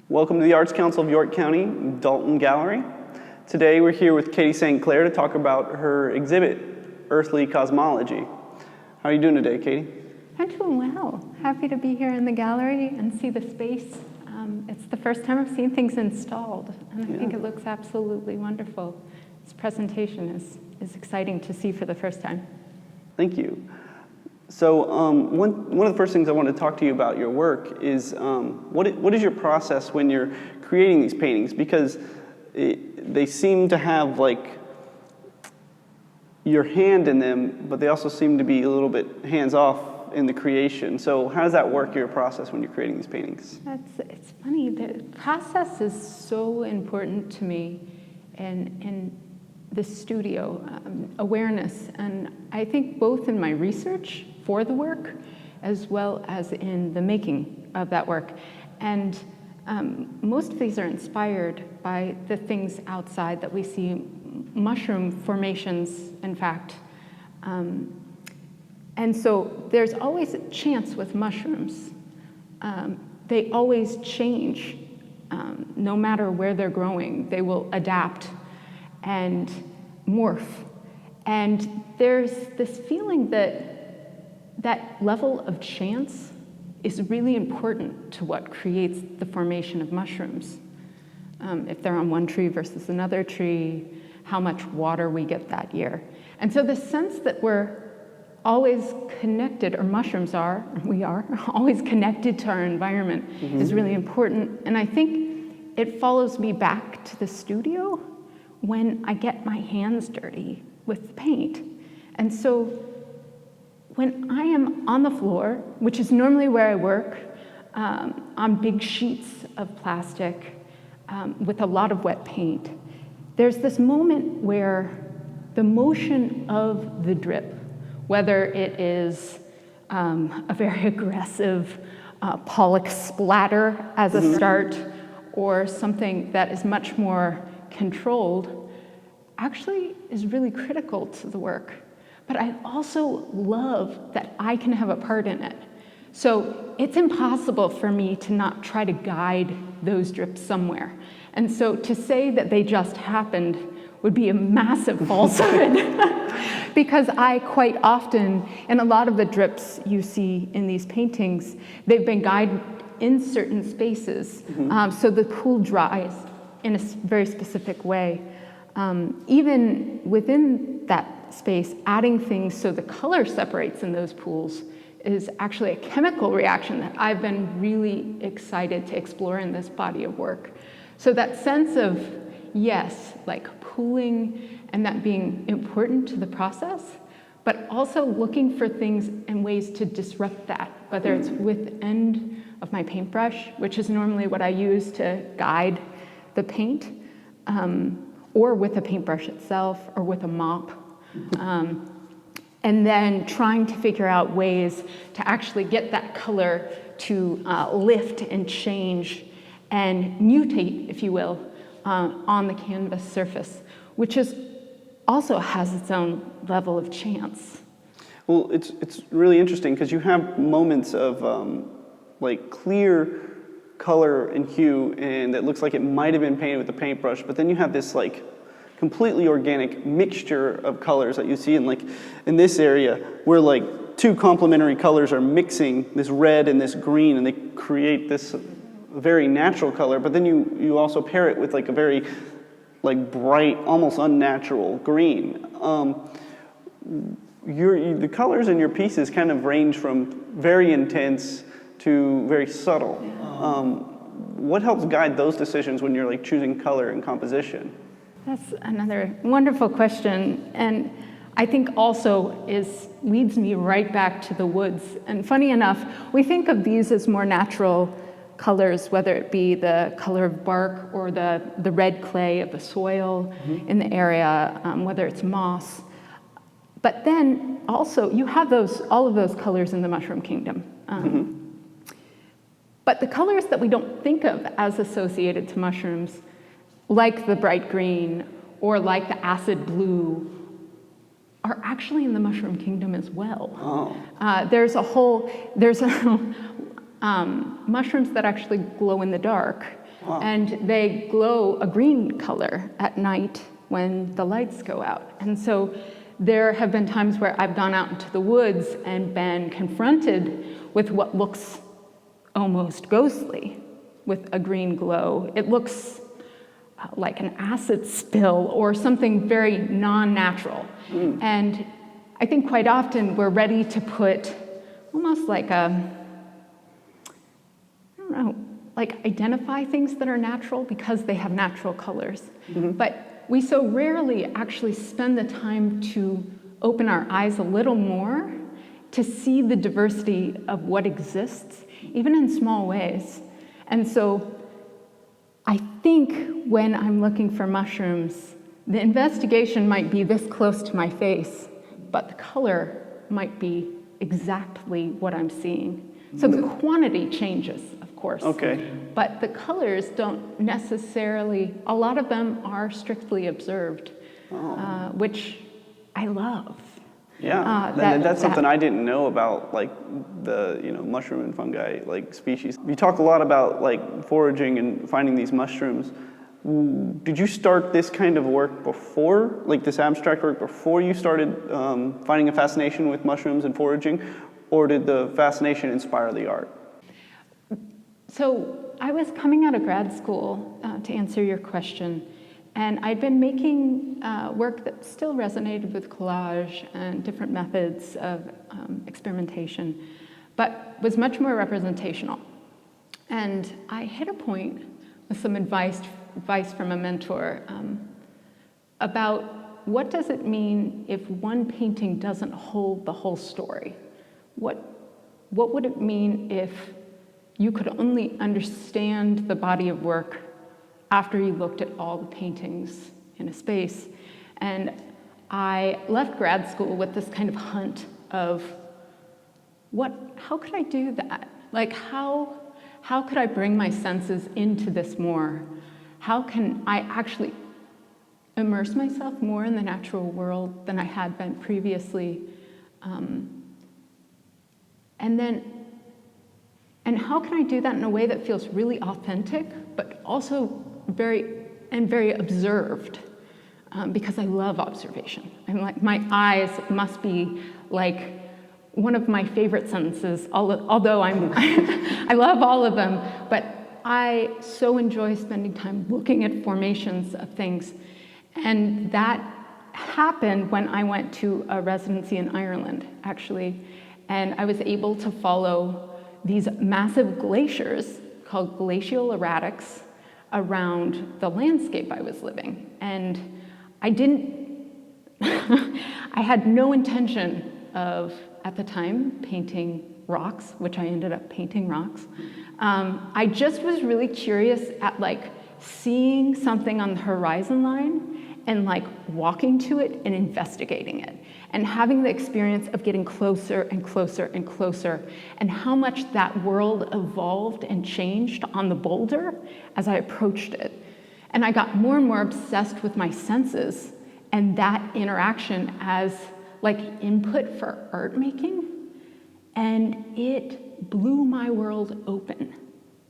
Welcome to the Arts Council of York County, Dalton Gallery. Today we're here with Katie St. Clair to talk about her exhibit, Earthly Cosmology. How are you doing today, Katie? I'm doing well. Happy to be here in the gallery and see the space. It's the first time I've seen things installed, and I think it looks absolutely wonderful. This presentation is exciting to see for the first time. Thank you. So one of the first things I want to talk to you about your work is what is your process when you're creating these paintings? Because they seem to have like your hand in them, but they also seem to be a little bit hands-off in the creation. So how does that work, your process, when you're creating these paintings? It's funny, the process is so important to me in the studio, awareness, and I think both in my research for the work as well as in the making of that work. And most of these are inspired by the things outside that we see, mushroom formations, in fact. And so there's always a chance with mushrooms. They always change. No matter where they're growing, they will adapt and morph. And there's this feeling that level of chance is really important to what creates the formation of mushrooms. If they're on one tree versus another tree, how much water we get that year. And so the sense that we're always connected, or mushrooms are, we are, always connected to our environment is really important. And I think it follows me back to the studio when I get my hands dirty with the paint. And so when I am on the floor, which is normally where I work, on big sheets of plastic with a lot of wet paint, there's this moment where the motion of the drip, whether it is a very aggressive Pollock splatter as a start, or something that is much more controlled, actually is really critical to the work. But I also love that I can have a part in it. So it's impossible for me to not try to guide those drips somewhere. And so to say that they just happened would be a massive falsehood. Because I quite often, and a lot of the drips you see in these paintings, they've been guided in certain spaces. So the pool dries in a very specific way. Even within that space, adding things so the color separates in those pools is actually a chemical reaction that I've been really excited to explore in this body of work. So that sense of, yes, like pooling and that being important to the process, but also looking for things and ways to disrupt that, whether it's with the end of my paintbrush, which is normally what I use to guide the paint, or with a paintbrush itself, or with a mop. And then trying to figure out ways to actually get that color to lift and change and mutate, if you will, on the canvas surface, which also has its own level of chance. Well, it's really interesting because you have moments of like clear color and hue, and it looks like it might have been painted with a paintbrush, but then you have this like completely organic mixture of colors that you see in this area where like two complementary colors are mixing, this red and this green, and they create this very natural color, but then you also pair it with like a very like bright, almost unnatural green. The colors in your pieces kind of range from very intense to very subtle. What helps guide those decisions when you're like choosing color and composition? That's another wonderful question, and I think also leads me right back to the woods. And funny enough, we think of these as more natural colors, whether it be the color of bark or the red clay of the soil in the area, whether it's moss. But then also you have all of those colors in the mushroom kingdom. But the colors that we don't think of as associated to mushrooms, like the bright green or like the acid blue, are actually in the mushroom kingdom as well. There's mushrooms that actually glow in the dark, Wow. And they glow a green color at night when the lights go out. And so there have been times where I've gone out into the woods and been confronted with what looks almost ghostly with a green glow. It looks like an acid spill or something very non-natural. And I think quite often we're ready to put almost like like identify things that are natural because they have natural colors. But we so rarely actually spend the time to open our eyes a little more to see the diversity of what exists, even in small ways. And so I think when I'm looking for mushrooms, the investigation might be this close to my face, but the color might be exactly what I'm seeing. So the quantity changes, of course. Okay. But the colors don't necessarily, a lot of them are strictly observed, which I love. Yeah, that's something I didn't know about, like the mushroom and fungi like species. You talk a lot about like foraging and finding these mushrooms. Did you start this kind of work before, like this abstract work, before you started finding a fascination with mushrooms and foraging, or did the fascination inspire the art? So I was coming out of grad school, to answer your question, and I'd been making work that still resonated with collage and different methods of experimentation, but was much more representational. And I hit a point with some advice from a mentor about what does it mean if one painting doesn't hold the whole story? What would it mean if you could only understand the body of work after you looked at all the paintings in a space? And I left grad school with this kind of hunt of how could I do that? Like how could I bring my senses into this more? How can I actually immerse myself more in the natural world than I had been previously? And how can I do that in a way that feels really authentic, but also very observed? Because I love observation. I'm like, my eyes must be like one of my favorite sentences, although I love all of them, but I so enjoy spending time looking at formations of things. And that happened when I went to a residency in Ireland, actually. And I was able to follow these massive glaciers called glacial erratics around the landscape I was living. And I had no intention of, at the time, painting rocks, which I ended up painting rocks. I just was really curious at like seeing something on the horizon line and like walking to it and investigating it and having the experience of getting closer and closer and closer, and how much that world evolved and changed on the boulder as I approached it. And I got more and more obsessed with my senses and that interaction as like input for art making, and it blew my world open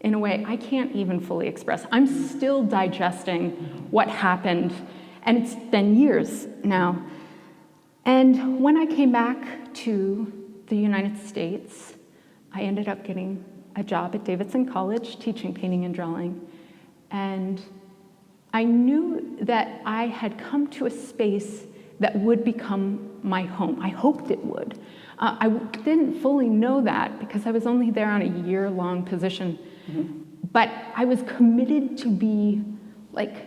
in a way I can't even fully express. I'm still digesting what happened, and it's been years now. And when I came back to the United States, I ended up getting a job at Davidson College teaching painting and drawing. And I knew that I had come to a space that would become my home. I hoped it would. I didn't fully know that because I was only there on a year-long position. But I was committed to be like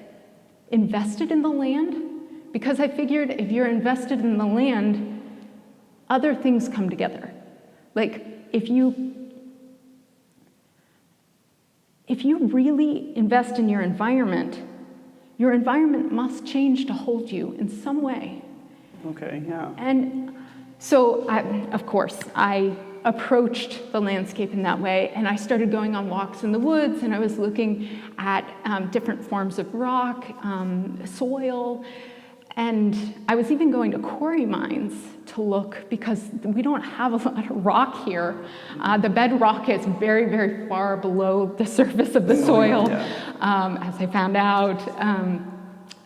invested in the land, because I figured if you're invested in the land, other things come together. Like if you really invest in your environment must change to hold you in some way. Okay, yeah. And so, of course, I approached the landscape in that way, and I started going on walks in the woods, and I was looking at different forms of rock, soil, and I was even going to quarry mines to look, because we don't have a lot of rock here. The bedrock is very, very far below the surface of the soil, as I found out.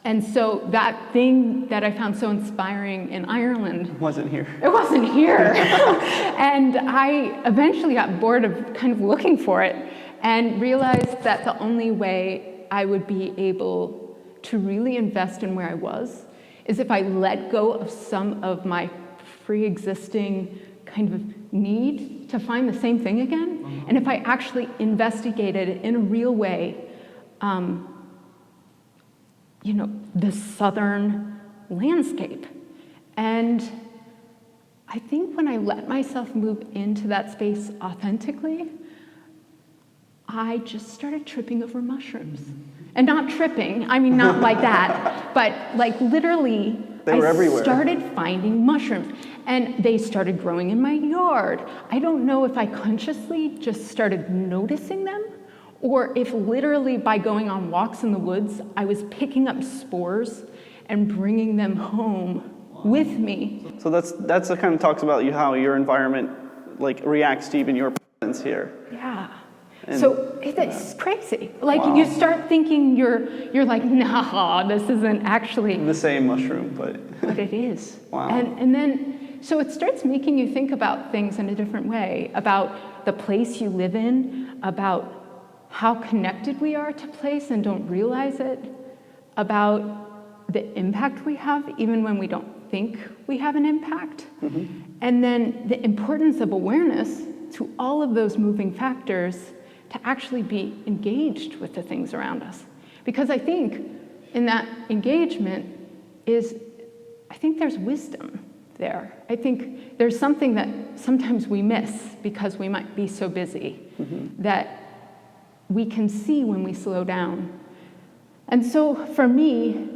And so that thing that I found so inspiring in Ireland Wasn't here. It wasn't here. And I eventually got bored of kind of looking for it and realized that the only way I would be able to really invest in where I was is if I let go of some of my pre-existing kind of need to find the same thing again. And if I actually investigated it in a real way, you know, the southern landscape. And I think when I let myself move into that space authentically, I just started tripping over mushrooms. And not tripping, I mean, not like that, but like literally, They were everywhere. Started finding mushrooms. And they started growing in my yard. I don't know if I consciously just started noticing them, or if literally by going on walks in the woods, I was picking up spores and bringing them home with me. So that's the kind of talks about how your environment like reacts to even your presence here. Yeah. And, so it's crazy. Like Wow. you start thinking you're like, nah, this isn't actually The same mushroom, but what it is. Wow. And then, so it starts making you think about things in a different way, about the place you live in, about how connected we are to place and don't realize it, about the impact we have even when we don't think we have an impact, and then the importance of awareness to all of those moving factors to actually be engaged with the things around us. Because I think in that engagement I think there's wisdom there. I think there's something that sometimes we miss because we might be so busy that we can see when we slow down. And so for me,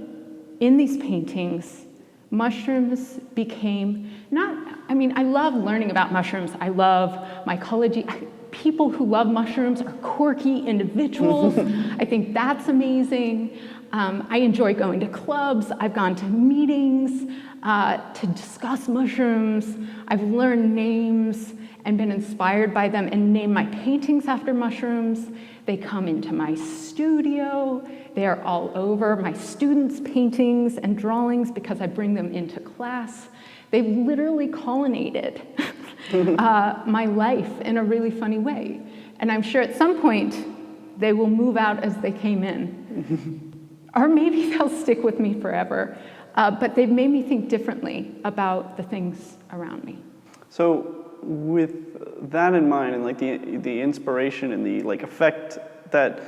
in these paintings, mushrooms became I love learning about mushrooms. I love mycology. People who love mushrooms are quirky individuals. I think that's amazing. I enjoy going to clubs. I've gone to meetings to discuss mushrooms. I've learned names and been inspired by them and named my paintings after mushrooms. They come into my studio. They are all over my students' paintings and drawings because I bring them into class. They've literally colonnaded my life in a really funny way. And I'm sure at some point they will move out as they came in. Or maybe they'll stick with me forever. But they've made me think differently about the things around me. So with that in mind, and like the inspiration and the like effect that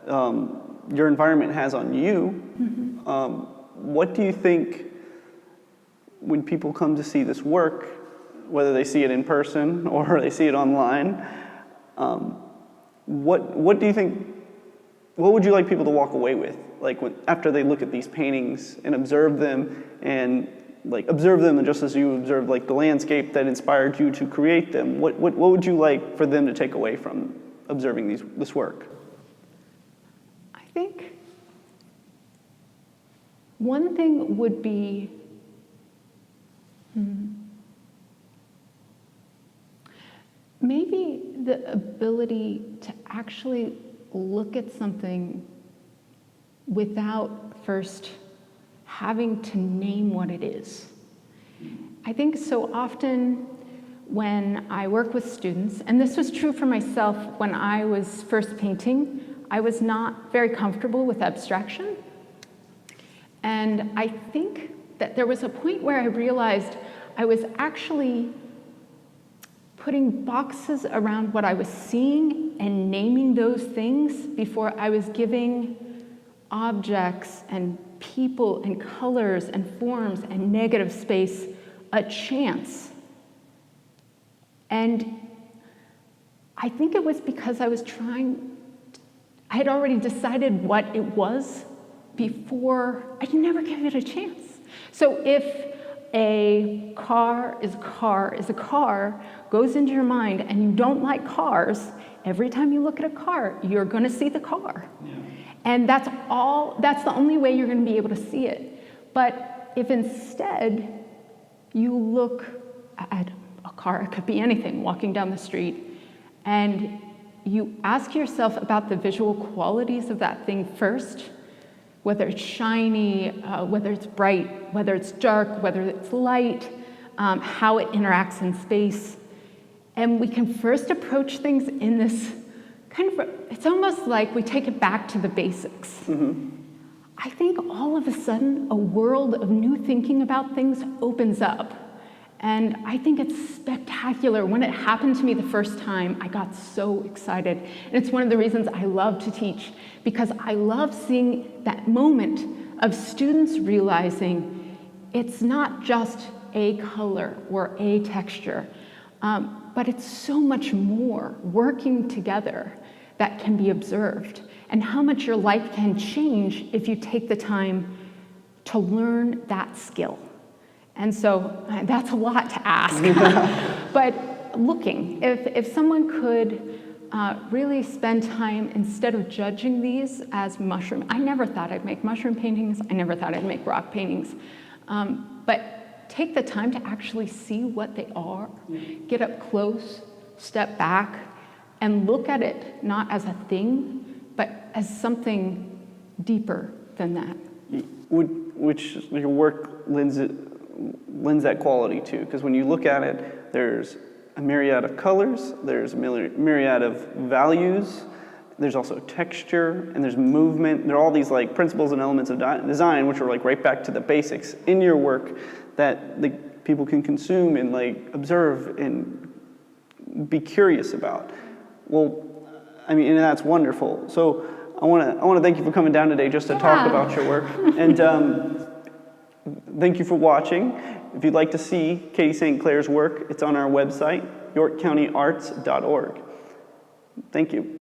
your environment has on you, what do you think when people come to see this work, whether they see it in person or they see it online, what do you think? What would you like people to walk away with, like after they look at these paintings and observe them, and like observe them just as you observed like the landscape that inspired you to create them? What would you like for them to take away from observing this work? I think one thing would be maybe the ability to actually look at something without first having to name what it is. I think so often when I work with students, and this was true for myself when I was first painting, I was not very comfortable with abstraction. And I think that there was a point where I realized I was actually putting boxes around what I was seeing and naming those things before I was giving objects and people and colors and forms and negative space a chance. And I think it was because I had already decided what it was before I never gave it a chance. So if a car is a car goes into your mind and you don't like cars, every time you look at a car, you're going to see the car. Yeah. And that's the only way you're going to be able to see it. But if instead you look at a car, it could be anything, walking down the street, and you ask yourself about the visual qualities of that thing first, whether it's shiny, whether it's bright, whether it's dark, whether it's light, how it interacts in space. And we can first approach things in this kind of, it's almost like we take it back to the basics. Mm-hmm. I think all of a sudden, a world of new thinking about things opens up. And I think it's spectacular. When it happened to me the first time, I got so excited. And it's one of the reasons I love to teach, because I love seeing that moment of students realizing it's not just a color or a texture, but it's so much more working together that can be observed, and how much your life can change if you take the time to learn that skill. And so that's a lot to ask. But looking, if someone could really spend time, instead of judging these as mushroom, I never thought I'd make mushroom paintings, I never thought I'd make rock paintings, but take the time to actually see what they are, get up close, step back, and look at it not as a thing, but as something deeper than that. Which your work lends that quality to, because when you look at it, there's a myriad of colors, there's a myriad of values, there's also texture, and there's movement. There are all these like principles and elements of design, which are like right back to the basics in your work that the people can consume and like observe and be curious about. Well, I mean, and that's wonderful. So I want to thank you for coming down today just to talk about your work. And thank you for watching. If you'd like to see Katie St. Clair's work, it's on our website, yorkcountyarts.org. Thank you.